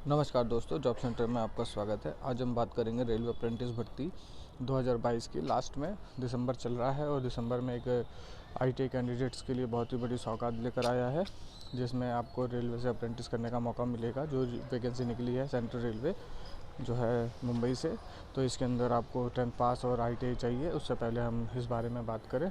नमस्कार दोस्तों, job centre में आपका स्वागत है। आज हम बात करेंगे रेलवे अप्रेंटिस भर्ती 2022 की। लास्ट में दिसंबर चल रहा है और दिसंबर में एक आईटीआई कैंडिडेट्स के लिए बहुत ही बड़ी सौगात लेकर आया है, जिसमें आपको रेलवे से अप्रेंटिस करने का मौका मिलेगा। जो वैकेंसी निकली है सेंट्रल रेलवे जो है मुंबई से, तो इसके अंदर आपको 10th पास और आईटीआई चाहिए। उससे पहले हम इस बारे में बात करें,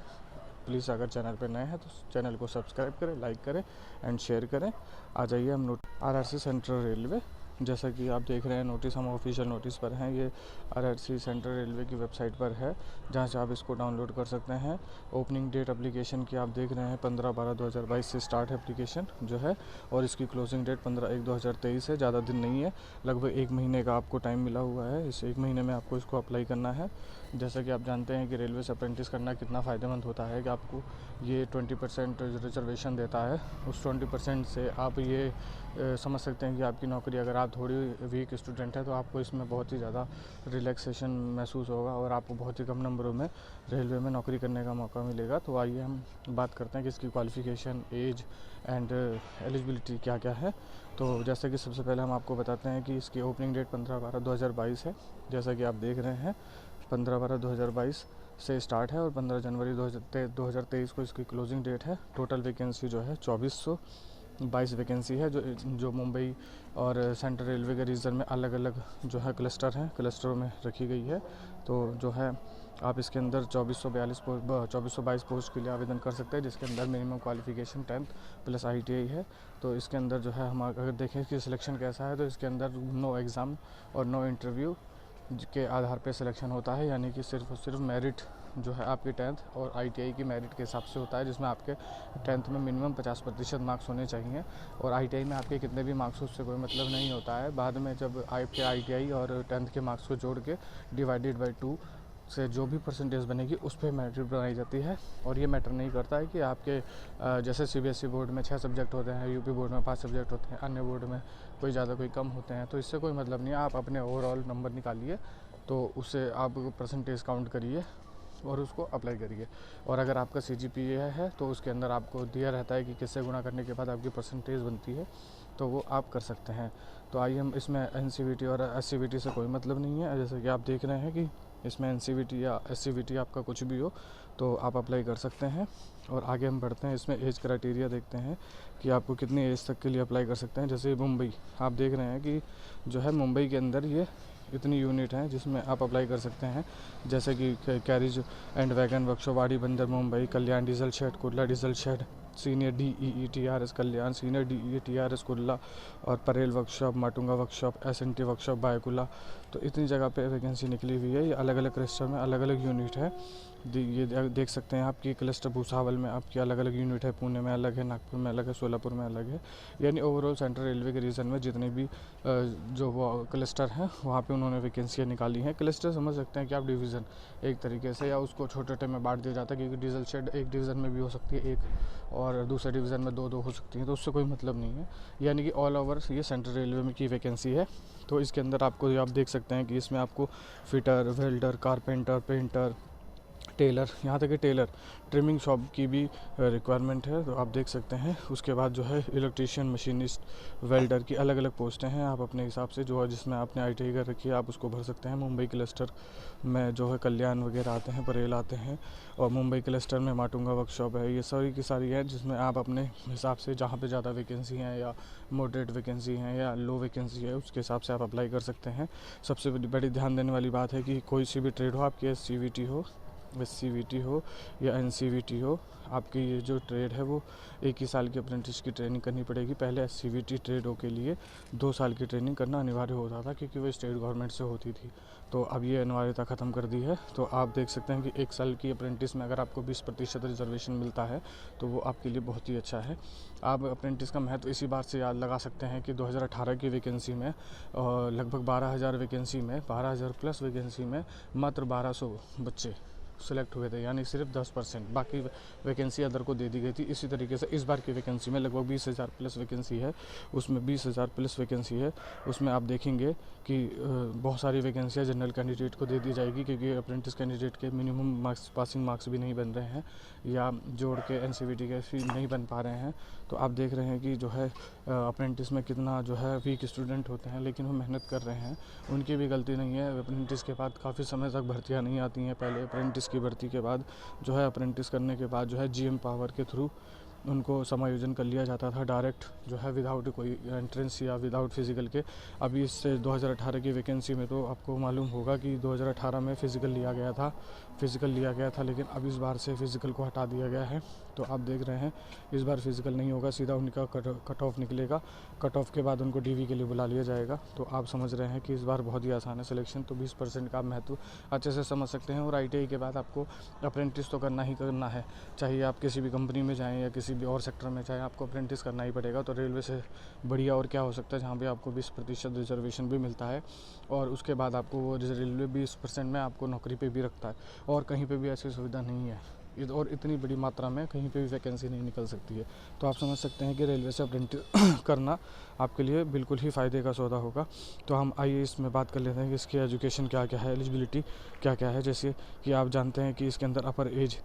प्लीज़ अगर चैनल पर नए हैं तो चैनल को सब्सक्राइब करें, लाइक करें एंड शेयर करें। आ जाइए हम आरआरसी सेंट्रल रेलवे, जैसा कि आप देख रहे हैं नोटिस, हम ऑफिशियल नोटिस पर हैं। ये आरआरसी सेंट्रल रेलवे की वेबसाइट पर है, जहां से आप इसको डाउनलोड कर सकते हैं। ओपनिंग डेट एप्लीकेशन की आप देख रहे हैं 15/12/2022 से स्टार्ट है एप्लीकेशन जो है, और इसकी क्लोजिंग डेट 15/1/2023 है। ज़्यादा दिन नहीं है, लगभग 1 महीने का आपको टाइम मिला हुआ है। इस 1 महीने में आपको इसको अप्लाई करना है। जैसा कि आप जानते हैं कि रेलवे से अप्रेंटिस करना कितना फ़ायदेमंद होता है कि आपको ये 20% रिजर्वेशन देता है। उस 20% से आप ये समझ सकते हैं कि आपकी नौकरी, अगर आप थोड़ी वीक स्टूडेंट हैं तो आपको इसमें बहुत ही ज़्यादा रिलैक्सेशन महसूस होगा और आपको बहुत ही कम नंबरों में रेलवे में नौकरी करने का मौका मिलेगा। तो आइए हम बात करते हैं कि इसकी क्वालिफ़िकेशन, एज एंड एलिजिबिलिटी क्या क्या है। तो जैसे कि सबसे पहले हम आपको बताते हैं कि इसकी ओपनिंग डेट 15/12/2022 है। जैसा कि आप देख रहे हैं 15/12/2022 से स्टार्ट है और 15 जनवरी 2023 को इसकी क्लोजिंग डेट है। टोटल वैकेंसी जो है 2422 वैकेंसी है, जो मुंबई और सेंट्रल रेलवे के रीजन में अलग अलग जो है क्लस्टर हैं, क्लस्टरों में रखी गई है। तो जो है आप इसके अंदर 2422 पोस्ट के लिए आवेदन कर सकते हैं, जिसके अंदर minimum qualification 10th plus ITI है। तो इसके अंदर जो है हम अगर देखें कि सिलेक्शन कैसा है, तो इसके अंदर नो एग्ज़ाम और नो इंटरव्यू के आधार पे सिलेक्शन होता है, यानी कि सिर्फ और सिर्फ मेरिट जो है आपकी 10th और आईटीआई की मेरिट के हिसाब से होता है, जिसमें आपके 10th में मिनिमम 50% मार्क्स होने चाहिए और आईटीआई में आपके कितने भी मार्क्स उससे कोई मतलब नहीं होता है। बाद में जब आपके आईटीआई और 10th के मार्क्स को जोड़ के डिवाइडेड बाई 2 से जो भी परसेंटेज बनेगी उस पर मेरिट बनाई जाती है। और ये मैटर नहीं करता है कि आपके जैसे सीबीएसई बोर्ड में 6 सब्जेक्ट होते हैं, यूपी बोर्ड में 5 सब्जेक्ट होते हैं, अन्य बोर्ड में कोई ज़्यादा कोई कम होते हैं, तो इससे कोई मतलब नहीं है। आप अपने ओवरऑल नंबर निकालिए, तो उससे आप परसेंटेज काउंट करिए और उसको अप्लाई करिए। और अगर आपका सीजीपीए है तो उसके अंदर आपको दिया रहता है कि किससे गुणा करने के बाद आपकी परसेंटेज बनती है, तो वो आप कर सकते हैं। तो आइए हम इसमें एनसीवीटी और एससीवीटी से कोई मतलब नहीं है। जैसे कि आप देख रहे हैं कि इसमें एनसीवीटी या एससीवीटी आपका कुछ भी हो तो आप अप्लाई कर सकते हैं। और आगे हम बढ़ते हैं, इसमें एज क्राइटेरिया देखते हैं कि आपको कितनी एज तक के लिए अप्लाई कर सकते हैं। जैसे मुंबई आप देख रहे हैं कि जो है मुंबई के अंदर ये इतनी यूनिट हैं जिसमें आप अप्लाई कर सकते हैं, जैसे कि carriage and wagon workshop, Wadi Bunder Mumbai, Kalyan diesel shed, Kurla diesel shed, senior DEETRS Kalyan, senior DEETRS Kurla और Parel workshop, Matunga workshop, SNT workshop Byculla. तो इतनी जगह पे वैकेंसी निकली हुई है। ये अलग अलग क्लस्टर में अलग अलग यूनिट है। ये देख सकते हैं आपकी क्लस्टर भूसावल में आपकी अलग अलग यूनिट है, पुणे में अलग है, नागपुर में अलग है, सोलापुर में अलग है। यानी ओवरऑल सेंट्रल रेलवे के रीजन में जितने भी जो वो क्लस्टर हैं वहाँ पे उन्होंने वैकेंसियाँ निकाली हैं। क्लस्टर समझ सकते हैं कि आप डिवीज़न एक तरीके से, या उसको छोटे छोटे में बांट दिया जाता है, क्योंकि डीजल शेड एक डिवीज़न में भी हो सकती है एक, और दूसरे डिवीज़न में दो हो सकती हैं, तो उससे कोई मतलब नहीं है। यानी कि ऑल ओवर ये सेंट्रल रेलवे में की वैकेंसी है। तो इसके अंदर आपको, आप देख सकते हैं कि इसमें आपको fitter, welder, carpenter, painter, tailor, यहाँ तक कि टेलर ट्रिमिंग शॉप की भी रिक्वायरमेंट है, तो आप देख सकते हैं। उसके बाद जो है इलेक्ट्रीशियन, मशीनिस्ट, वेल्डर की अलग अलग पोस्टें हैं। आप अपने हिसाब से जो है जिसमें आपने आईटीआई कर रखी है आप उसको भर सकते हैं। मुंबई क्लस्टर में जो है कल्याण वगैरह आते हैं, परेल आते हैं, और मुंबई क्लस्टर में माटुंगा वर्कशॉप है। ये सारी की सारी है जिसमें आप अपने हिसाब से जहाँ पे ज़्यादा वैकेंसी हैं या मॉडरेट वैकेंसी हैं या लो वैकेंसी है उसके हिसाब से आप अप्लाई कर सकते हैं। सबसे बड़ी ध्यान देने वाली बात है कि कोई सी भी ट्रेड हो, आपकी एससीवीटी हो या एनसीवीटी हो, आपकी ये जो ट्रेड है वो 1 ही साल की अप्रेंटिस की ट्रेनिंग करनी पड़ेगी। पहले एससीवीटी ट्रेडों के लिए 2 साल की ट्रेनिंग करना अनिवार्य होता था, क्योंकि वो स्टेट गवर्नमेंट से होती थी। तो अब ये अनिवार्यता ख़त्म कर दी है। तो आप देख सकते हैं कि 1 साल की अप्रेंटिस में अगर आपको 20% रिजर्वेशन मिलता है तो वो आपके लिए बहुत ही अच्छा है। आप अप्रेंटिस का महत्व इसी बात से याद लगा सकते हैं कि 2018 की वैकेंसी में लगभग 12,000 वैकेंसी में, 12,000 प्लस वैकेंसी में मात्र 1200 बच्चे सेलेक्ट हुए थे, यानी सिर्फ 10%। बाकी वैकेंसी अदर को दे दी गई थी। इसी तरीके से इस बार की वैकेंसी में लगभग 20,000 प्लस वैकेंसी है। उसमें 20,000 प्लस वैकेंसी है, उसमें आप देखेंगे कि बहुत सारी वैकेंसियाँ जनरल कैंडिडेट को दे दी जाएगी, क्योंकि अप्रेंटिस कैंडिडेट के मिनिमम मार्क्स, पासिंग मार्क्स भी नहीं बन रहे हैं, या जोड़ के एनसीवीटी के नहीं बन पा रहे हैं। तो आप देख रहे हैं कि जो है अप्रेंटिस में कितना जो है वीक स्टूडेंट होते हैं, लेकिन वो मेहनत कर रहे हैं, उनकी भी गलती नहीं है। अप्रेंटिस के बाद काफ़ी समय तक भर्तियाँ नहीं आती हैं। पहले अप्रेंटिस की भर्ती के बाद जो है अप्रेंटिस करने के बाद जो है जीएम पावर के थ्रू उनको समायोजन कर लिया जाता था डायरेक्ट, जो है विदाउट कोई एंट्रेंस या विदाउट फिज़िकल के। अभी इससे 2018 की वैकेंसी में तो आपको मालूम होगा कि 2018 में फ़िज़िकल लिया गया था, लेकिन अब इस बार से फ़िज़िकल को हटा दिया गया है। तो आप देख रहे हैं इस बार फ़िज़िकल नहीं होगा, सीधा उनका कट ऑफ निकलेगा। कट ऑफ के बाद उनको डीवी के लिए बुला लिया जाएगा। तो आप समझ रहे हैं कि इस बार बहुत ही आसान है सिलेक्शन। तो 20% का महत्व अच्छे से समझ सकते हैं। और ITI के बाद आपको अप्रेंटिस तो करना ही करना है, चाहे आप किसी भी कंपनी में जाएँ या किसी भी और सेक्टर में जाएँ, आपको अप्रेंटिस करना ही पड़ेगा। तो रेलवे से बढ़िया और क्या हो सकता है, जहाँ पे आपको 20% रिजर्वेशन भी मिलता है और उसके बाद आपको वो रेलवे 20% में आपको नौकरी पे भी रखता है। और कहीं पे भी ऐसी सुविधा नहीं है, और इतनी बड़ी मात्रा में कहीं पे भी वैकेंसी नहीं निकल सकती है। तो आप समझ सकते हैं कि रेलवे से अप्रेंटिस करना आपके लिए बिल्कुल ही फ़ायदे का सौदा होगा। तो हम आइए इसमें बात कर लेते हैं कि इसकी एजुकेशन क्या क्या है, एलिजिबिलिटी क्या क्या है। जैसे कि आप जानते हैं कि इसके अंदर अपर एज,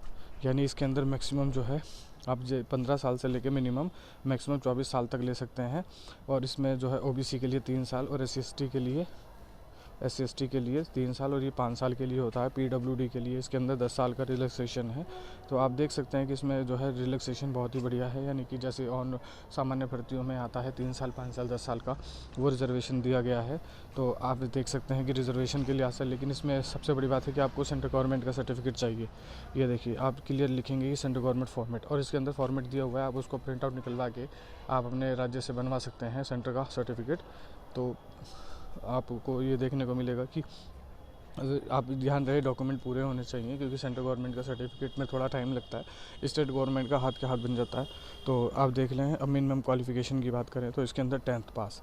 यानी इसके अंदर मैक्सिमम जो है आप 15 साल से लेकर मिनिमम मैक्सिमम 24 साल तक ले सकते हैं। और इसमें जो है OBC के लिए 3 साल और SC ST के लिए 3 साल, और ये 5 साल के लिए होता है। PWD के लिए इसके अंदर 10 साल का रिलैक्सेशन है। तो आप देख सकते हैं कि इसमें जो है रिलैक्सेशन बहुत ही बढ़िया है, यानी कि जैसे और सामान्य भर्तियों में आता है 3 साल 5 साल 10 साल का, वो रिजर्वेशन दिया गया है। तो आप देख सकते हैं कि रिजर्वेशन के लिए आसान, लेकिन इसमें सबसे बड़ी बात है कि आपको सेंट्रल गवर्नमेंट का सर्टिफिकेट चाहिए। ये देखिए आप क्लियर लिखेंगे कि सेंट्रल गवर्नमेंट फॉर्मेट, और इसके अंदर फॉर्मेट दिया हुआ है, आप उसको प्रिंट आउट निकलवा के आप अपने राज्य से बनवा सकते हैं सेंटर का सर्टिफिकेट। तो आपको ये देखने को मिलेगा कि आप ध्यान रहे डॉक्यूमेंट पूरे होने चाहिए, क्योंकि सेंट्रल गवर्नमेंट का सर्टिफिकेट में थोड़ा टाइम लगता है, स्टेट गवर्नमेंट का हाथ के हाथ बन जाता है। तो आप देख लें। अब मिनिमम क्वालिफिकेशन की बात करें तो इसके अंदर 10th पास,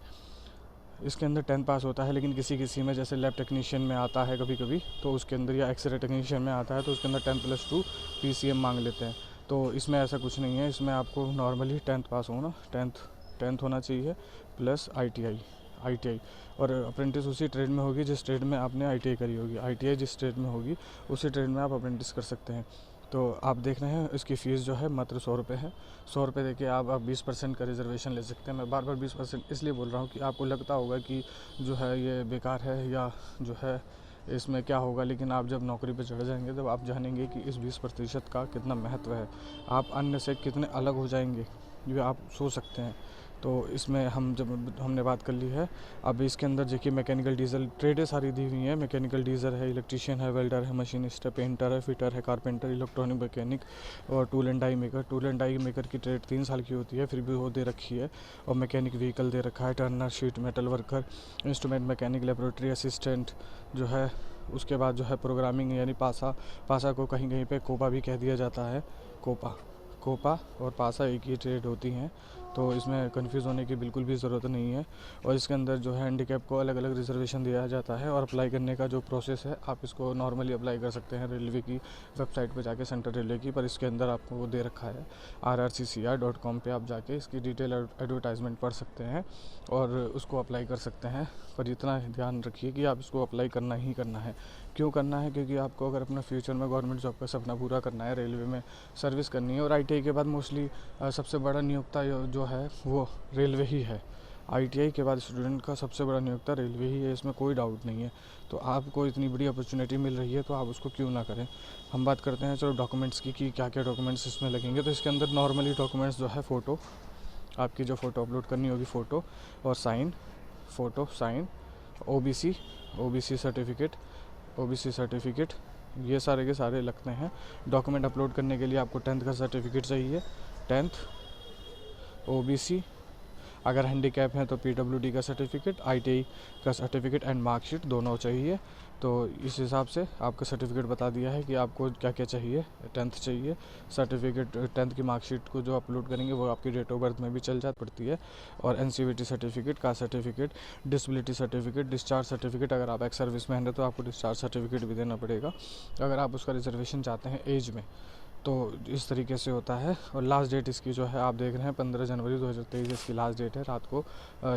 इसके अंदर 10th पास होता है। लेकिन किसी में जैसे लैब टेक्नीशियन में आता है कभी कभी, तो उसके अंदर, या एक्सरे टेक्नीशियन में आता है, तो उसके अंदर 10+2 PCM मांग लेते हैं। तो इसमें ऐसा कुछ नहीं है, इसमें आपको नॉर्मली 10th पास होना, 10th होना चाहिए प्लस ITI। और अप्रेंटिस उसी ट्रेड में होगी जिस ट्रेड में आपने ITI करी होगी। ITI जिस ट्रेड में होगी उसी ट्रेड में आप अप्रेंटिस कर सकते हैं। तो आप देख रहे हैं इसकी फ़ीस जो है मात्र 100 रुपये है। 100 रुपये देके आप 20% का रिजर्वेशन ले सकते हैं। मैं बार बार 20% इसलिए बोल रहा हूँ कि आपको लगता होगा कि जो है ये बेकार है, या जो है इसमें क्या होगा, लेकिन आप जब नौकरी पर चढ़ जाएंगे तब आप जानेंगे कि इस 20% का कितना महत्व है। आप अन्य से कितने अलग हो जाएंगे ये आप सोच सकते हैं। तो इसमें हमने बात कर ली है। अब इसके अंदर देखिए मैकेनिकल डीजल ट्रेडें सारी दी हुई हैं। मैकेनिकल डीजल है, इलेक्ट्रीशियन है, वेल्डर है, मशीनिस्ट है, पेंटर है, फिटर है, कारपेंटर, इलेक्ट्रॉनिक मैकेनिक और tool and die maker. Tool and die maker की ट्रेड 3 साल की होती है, फिर भी वो दे रखी है। और मैकेनिक व्हीकल दे रखा है, Turner, sheet metal worker, instrument mechanic, laboratory assistant जो है। उसके बाद जो है प्रोग्रामिंग, यानी पासा को कहीं कहीं पे कोपा भी कह दिया जाता है। कोपा और पासा एक ही ट्रेड होती हैं, तो इसमें कंफ्यूज होने की बिल्कुल भी ज़रूरत नहीं है। और इसके अंदर जो है हैंडीकैप को अलग अलग रिजर्वेशन दिया जाता है। और अप्लाई करने का जो प्रोसेस है, आप इसको नॉर्मली अप्लाई कर सकते हैं रेलवे की वेबसाइट पर जाके, सेंट्रल रेलवे की। पर इसके अंदर आपको वो दे रखा है rrccr.com पे आप जाके इसकी डिटेल एडवर्टाइजमेंट पढ़ सकते हैं और उसको अप्लाई कर सकते हैं। पर इतना ध्यान रखिए कि आप इसको अप्लाई करना ही करना है। क्यों करना है? क्योंकि आपको अगर अपना फ्यूचर में गवर्नमेंट जॉब का सपना पूरा करना है, रेलवे में सर्विस करनी है। और ITI के बाद मोस्टली सबसे बड़ा नियोक्ता जो है वो रेलवे ही है। ITI के बाद स्टूडेंट का सबसे बड़ा नियोक्ता रेलवे ही है, इसमें कोई डाउट नहीं है। तो आपको इतनी बड़ी अपॉर्चुनिटी मिल रही है तो आप उसको क्यों ना करें। हम बात करते हैं चलो डॉक्यूमेंट्स की, कि क्या क्या डॉक्यूमेंट्स इसमें लगेंगे। तो इसके अंदर नॉर्मली डॉक्यूमेंट्स जो है फ़ोटो, आपकी जो फ़ोटो अपलोड करनी होगी, फ़ोटो और साइन, OBC सर्टिफिकेट, ये सारे के सारे लगते हैं। डॉक्यूमेंट अपलोड करने के लिए आपको 10th का सर्टिफिकेट चाहिए, 10th, OBC, अगर हैंडीकैप है तो PWD का सर्टिफिकेट, ITI का सर्टिफिकेट एंड मार्कशीट दोनों चाहिए। तो इस हिसाब से आपका सर्टिफिकेट बता दिया है कि आपको क्या क्या चाहिए। 10th चाहिए सर्टिफिकेट, 10th की मार्कशीट को जो अपलोड करेंगे वो आपकी डेट ऑफ बर्थ में भी चल जा पड़ती है। और NCVT certificate, caste certificate, disability certificate, discharge certificate, अगर आप एक्स सर्विस मैन है तो आपको डिस्चार्ज सर्टिफिकेट भी देना पड़ेगा अगर आप उसका रिजर्वेशन चाहते हैं एज में। तो इस तरीके से होता है। और लास्ट डेट इसकी जो है आप देख रहे हैं 15 जनवरी 2023 इसकी लास्ट डेट है, रात को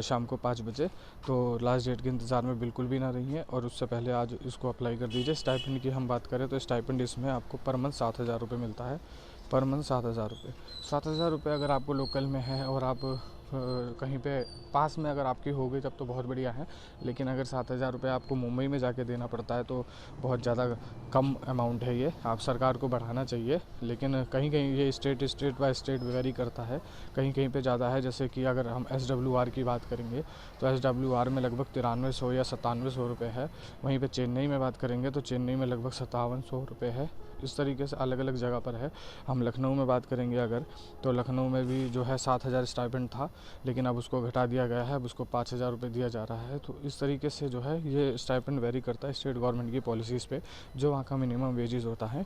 शाम को 5 बजे। तो लास्ट डेट के इंतज़ार में बिल्कुल भी ना रहिए और उससे पहले आज इसको अप्लाई कर दीजिए। स्टाइपेंड की हम बात करें तो स्टाइपेंड इसमें आपको पर मंथ 7,000 रुपये मिलता है। पर मंथ 7,000 रुपये। 7,000 रुपये अगर आपको लोकल में है और आप कहीं पे पास में अगर आपकी हो गई तब तो बहुत बढ़िया है, लेकिन अगर 7,000 रुपये आपको मुंबई में जाके देना पड़ता है तो बहुत ज़्यादा कम अमाउंट है ये। आप सरकार को बढ़ाना चाहिए, लेकिन कहीं कहीं ये स्टेट बाय स्टेट वेरी करता है, कहीं कहीं पे ज़्यादा है। जैसे कि अगर हम SWR की बात करेंगे तो SWR में लगभग 9300 या 9700 रुपये है। वहीं पे चेन्नई में बात करेंगे तो चेन्नई में लगभग 5700 रुपये है। इस तरीके से अलग अलग जगह पर है। हम लखनऊ में बात करेंगे अगर, तो लखनऊ में भी जो है 7,000 स्टाइपेंड था, लेकिन अब उसको घटा दिया गया है, अब उसको 5,000 रुपये दिया जा रहा है। तो इस तरीके से जो है ये स्टाइपेंड वेरी करता है स्टेट गवर्नमेंट की पॉलिसीज़ पे, जो वहाँ का मिनिमम वेजेस होता है।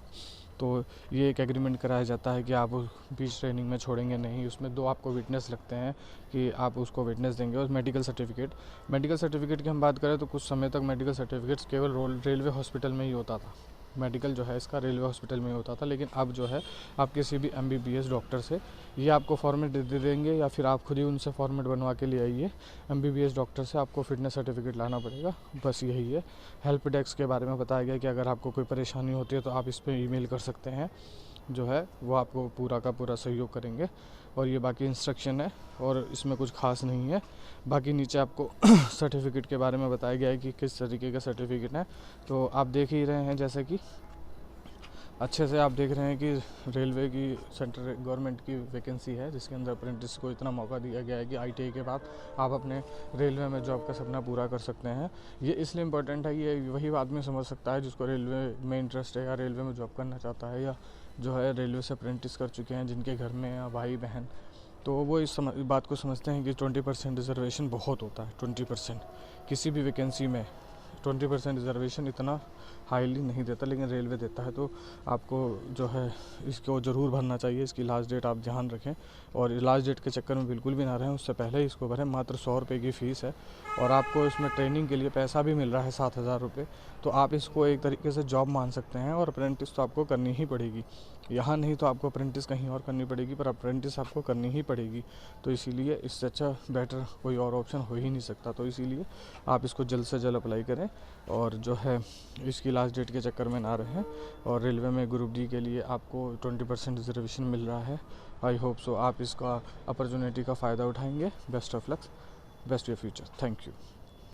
तो ये एक एग्रीमेंट कराया जाता है कि आप बीच ट्रेनिंग में छोड़ेंगे नहीं। उसमें 2 आपको विटनेस लगते हैं कि आप उसको विटनेस देंगे। और मेडिकल सर्टिफिकेट की हम बात करें तो कुछ समय तक मेडिकल सर्टिफिकेट्स केवल रेलवे हॉस्पिटल में ही होता था। मेडिकल जो है इसका रेलवे हॉस्पिटल में ही होता था, लेकिन अब जो है आप किसी भी MBBS डॉक्टर से ये आपको फॉर्मेट दे देंगे, या फिर आप खुद ही उनसे फॉर्मेट बनवा के ले आइए। MBBS डॉक्टर से आपको फिटनेस सर्टिफिकेट लाना पड़ेगा, बस यही है। हेल्प डेस्क के बारे में बताया गया कि अगर आपको कोई परेशानी होती है तो आप इस पर ईमेल कर सकते हैं, जो है वो आपको पूरा का पूरा सहयोग करेंगे। और ये बाकी इंस्ट्रक्शन है और इसमें कुछ खास नहीं है। बाकी नीचे आपको सर्टिफिकेट के बारे में बताया गया है कि किस तरीके का सर्टिफिकेट है। तो आप देख ही रहे हैं, जैसे कि अच्छे से आप देख रहे हैं कि रेलवे की सेंट्रल गवर्नमेंट की वैकेंसी है, जिसके अंदर अप्रेंटिस को इतना मौका दिया गया है कि ITI के बाद आप अपने रेलवे में जॉब का सपना पूरा कर सकते हैं। ये इसलिए इम्पोर्टेंट है, ये वही आदमी समझ सकता है जिसको रेलवे में इंटरेस्ट है या रेलवे में जॉब करना चाहता है, या जो है रेलवे से अप्रेंटिस कर चुके हैं जिनके घर में या भाई बहन, तो वो इस बात को समझते हैं कि 20% रिजर्वेशन बहुत होता है। 20% किसी भी वैकेंसी में 20% रिजर्वेशन इतना हाईली नहीं देता, लेकिन रेलवे देता है। तो आपको जो है इसको ज़रूर भरना चाहिए। इसकी लास्ट डेट आप ध्यान रखें, और लास्ट डेट के चक्कर में बिल्कुल भी ना रहें, उससे पहले ही इसको भरें। मात्र 100 रुपये की फ़ीस है, और आपको इसमें ट्रेनिंग के लिए पैसा भी मिल रहा है 7,000 रुपये। तो आप इसको एक तरीके से जॉब मान सकते हैं, और अप्रेंटिस तो आपको करनी ही पड़ेगी। यहाँ नहीं तो आपको अप्रेंटिस कहीं और करनी पड़ेगी, पर अप्रेंटिस आपको करनी ही पड़ेगी। तो इसीलिए इससे अच्छा बेटर कोई और ऑप्शन हो ही नहीं सकता। तो इसीलिए आप इसको जल्द से जल्द अप्लाई करें, और जो है इसकी लास्ट डेट के चक्कर में ना रहें। और रेलवे में ग्रुप D के लिए आपको 20% रिजर्वेशन मिल रहा है। आई होप सो आप इसका अपॉर्चुनिटी का फ़ायदा उठाएंगे। Best of luck, best your future. Thank you.